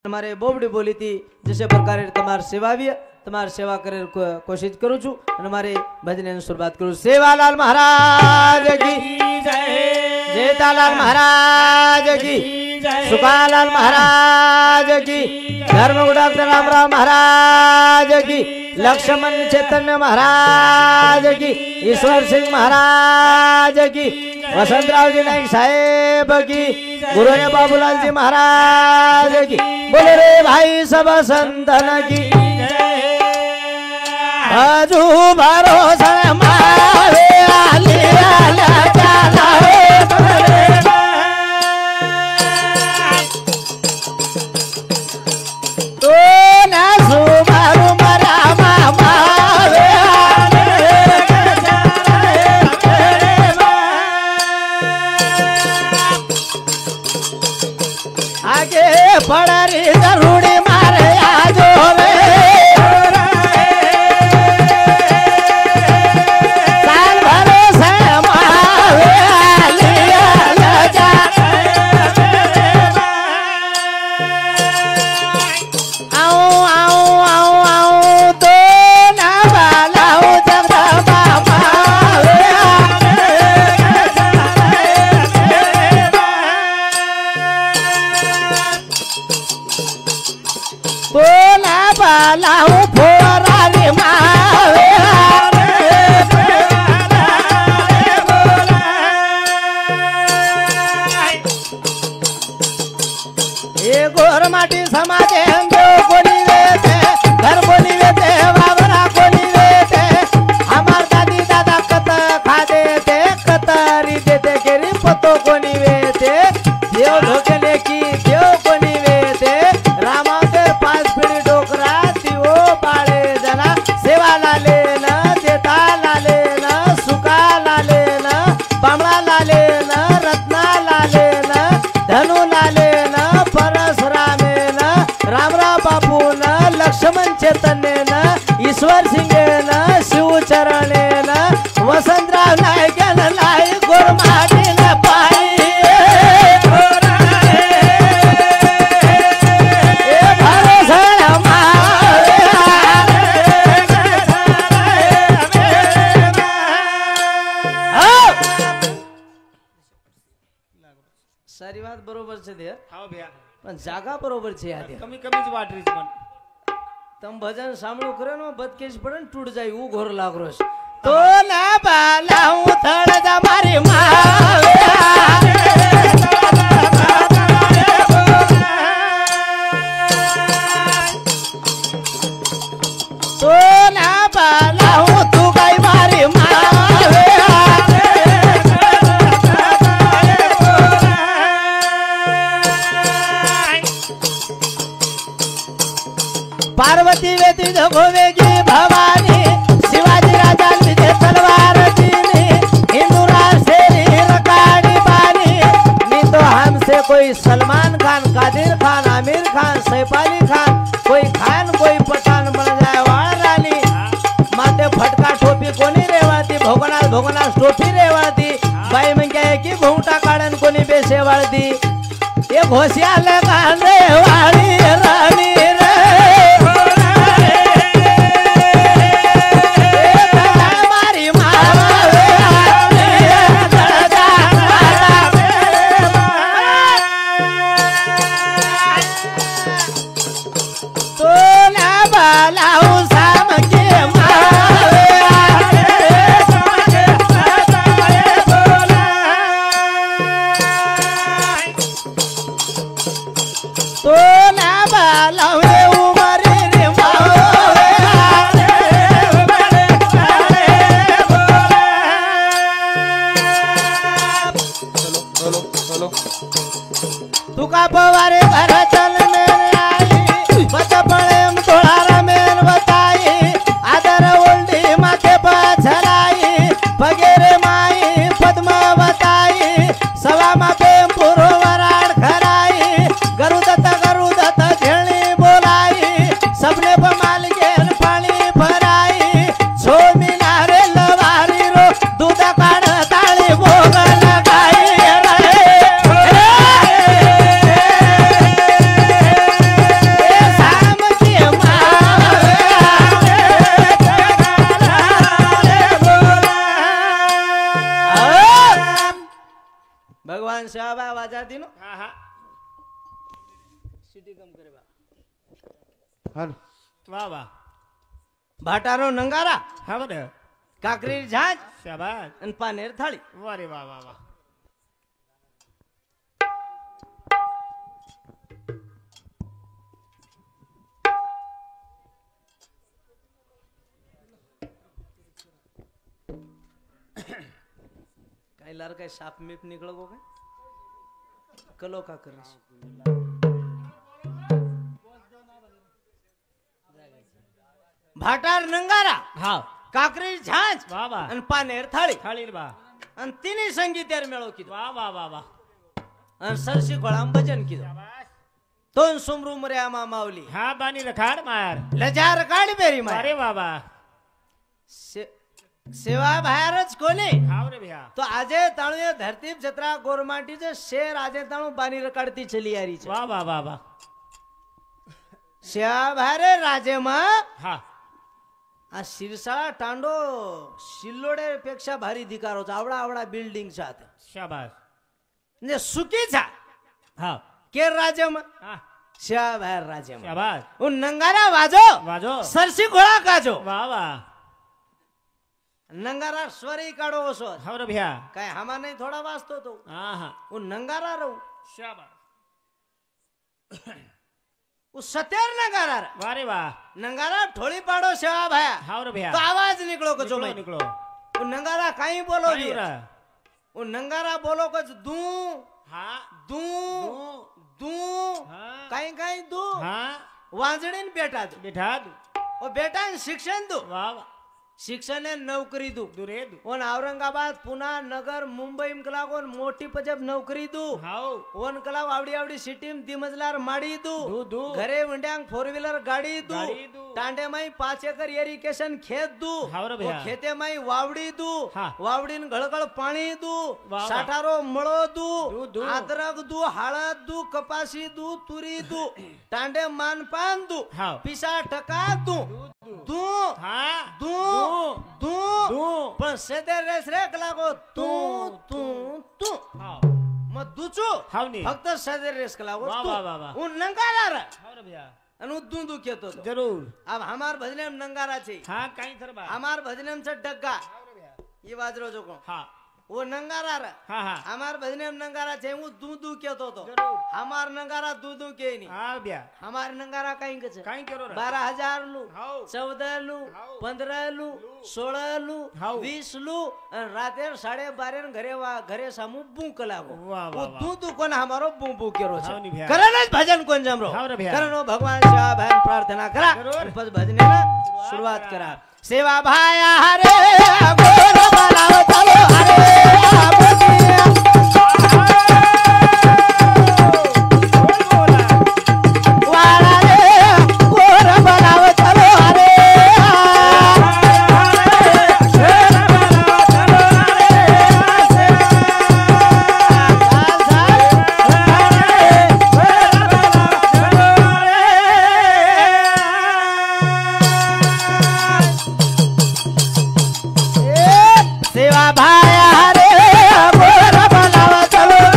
हमारे बोबड़ी बोली थी जिस प्रकार तुम्हारी सेवा भी तुम्हारी सेवा करे कोशिश करूँ छू हमारे भजन शुरुआत करूँ। सेवालाल महाराज की जय, जेतालाल महाराज की, सुखालाल महाराज की, धर्मगुड़ा रामराव महाराज की, लक्ष्मण चैतन्य महाराज की, ईश्वर सिंह महाराज की, वसंतराव जी नाइक साहेब की, गुरु बाबूलाल जी महाराज की, बोले रे भाई सब संतन की अजू भरोसा मारे आली आला चाला तो ना सुबारू मरा मामा आगे पड़री जरूरी मारे आजो रे साल भरोसे मावे आलिया लजा आओ आओ आओ आओ तो ना बालाओ जगदम्बा मावे बोला बालाऊ फोरारी मावे ये गोर माटी समाजे जो कोणी वेते घर कोणी वेते वावरा कोणी वेते हमार दादी दादा कत खादे ते कतारी देते केरी पतो कोणी वेते देव धोकेले की देव कोणी वेते रामादे पाच पिढी डोकरा दिवो बाळे जना सेवा लाले न देता लाले न सुका लाले न बामणा लाले न रत्ना लाले न धनु लाले न परशुरामे न रामराव बापू न लक्ष्मण चैतन्य न ईश्वर सिंगे न शिवचरणे न वसंतराव नाईक न लाई गोरमाटी न पाई सारी बात बरोबर છે દે हाव भैया પણ જાગા બરોબર છે આ દે कमी कमीच वाटरीच पण તમ ભજન સાંભળો કરે નો બદકેશ પડે ને તૂટ જાય હું ઘોર લાગરો છે તો ના બાલા હું થળ જા મારી માવે તો ના બાલા હું તું કઈ મારી માવે पार्वती वेती जगोवेगी भवानी शिवाजी राजा तुझे तलवार दीनी हिंदुरा शेरी रकानी बानी नहीं तो हमसे कोई सलमान खान कादिर खान आमिर खान सैफ अली खान कोई खान कोई पठान बन जाए वाळ रानी माते फटका टोपी कोणी रेवाती भोगनास भोगनास टोपी रेवाती बाई मग क्या की घोंटा काढन कोणी बेसे वाळती ये घोसिया लगा रे वाली रानी रे तुका पवारे घर चल मेरे आई बच पड़े तोड़ारा मेल बताई आदर उल्टी माथे पछलाई पगेरे माई पद्म बताई सवा मापे पुरो वराड खराई गरुदत्त झेळणी बोला सिटी कम करे बा હાલ વાહ વાહ ભાટાનો નંગારા હા બરાબર કાકરી ઝાંજ શાબાશ અને પાનેર થાળી વાહ રે વાહ વાહ વાહ काही लार काही साप मीप निकळो गो काय कलो का करीस भाटार नंगारा હા કાકરી ઝાંજ વાહ વાહ અને પાનેર થાળી થાળી રે બા અને તીની સંગીત યાર મેળો કીધો વાહ વાહ વાહ વાહ અને સરસી ઘોડામ ભજન કીધો શાબાશ તોન સુમરુ મર્યામાં માવલી હા બાની રખાડ માર લજાર કાઢ બેરી માં અરે વાહ વાહ સેવા ભારત કોને હાવ રે ભયા તો આજે તાણુએ ધરતી જત્રા ગોરમાટી જે શેર આજે તાણુ બાની રકાડતી ચલી આરી છે વાહ વાહ વાહ વાહ સેવા ભારે રાજ્યમાં હા આ શિરસાળા ટાંડો શિલ્લોડે પેક્ષા ભારી ધિકારો છે આવડા આવડા બિલ્ડિંગ સાથે શાબાશ ને સુકી છે હા કેર રાજ્યમાં હા સેવા ભાર રાજ્યમાં શાબાશ હું નંગારા વાજો વાજો સરસી ઘોડા કાજો વાહ વાહ નંગારા સ્વરી કાઢો ઓછો હાવ રે ભયા કઈ હમા નહીં થોડા વાંચતો તો હા હા હું નંગારા રહું શાબાશ હું સત્યાર નંગારા રહું. વાહ રે વાહ નંગારા ઠોળી પાડો સેવા ભાયા હાવ રે તો ભયા આવાજ નીકળો કે જો નીકળો નીકળો હું નંગારા કઈ બોલો કઈ રે રે? હું નંગારા બોલો કે દૂ હા દૂ દૂ. દૂ હા કઈ કઈ દૂ હા વાંજણી ને બેટા દુ બેઠા ઓ બેટા ને શિક્ષણ દુ વાહ વાહ શિક્ષણ ને નौकरी दू દુરે દુ ઓન औरंगाबाद पुना नगर मुंबई में कलागो मोटी पजब नौकरी दू હાવ ओन कलाव आवडी आवडी सिटी में दिमजलार माडी दू दू दू घरे विंड्यांग 4 व्हीलर गाड़ी दू गाड़ी दू. टांडे माई 5 एकड़ इरिगेशन खेत दू हाव रे भैया. वो खेते माई वावडी दू हा. वावडी ने गळगळ पाणी दू वाह वाह. साठारो मळो दू दू दू. अदरक दू हळद दू कपासी दू तुरी दू टांडे मानपान दू हाव. पिसा टका दू दू હા दू दू દુ पण सेदे रेस रे कलागो तू तू तू હાવ मग दूचू हाव नी फक्त सेदे रेस कलागो वाह, तू वाह, वाह, वाह. उन नंगारा रे હાવ રે ભયા અને હું દૂધું કેતો હતો જરૂર अब हमार भजने में नंगारा छे હા કાઈ થરબા हमार भजने में से डग्गा ये बाजरो जो को હા वो नंगारा रे હા હા हमार भजने में नंगारा छे હું દૂધું કેતો હતો જરૂર हमार नंगारा दूधू के नहीं હા ભયા हमार नंगारा कहीं के छे કાઈ કરો રે 12,000 लू હાવ 14 लू हाव. 15 लू 16 लू हाव. 20 लू राते 12:30 घरे घरे सामू बूक लागो वाह, वाह, वाह. तू कोण हमारो बू बू केरो हाव नी छे भैया. करनच भजन कोण जमरो हाव रे भैया. करनो भगवान सेवा भाई प्रार्थना करा जरूर. आणि पद भजनेला शुरुआत शुरुआत करा. करा सेवा भाया हरे गोर बनाव चलो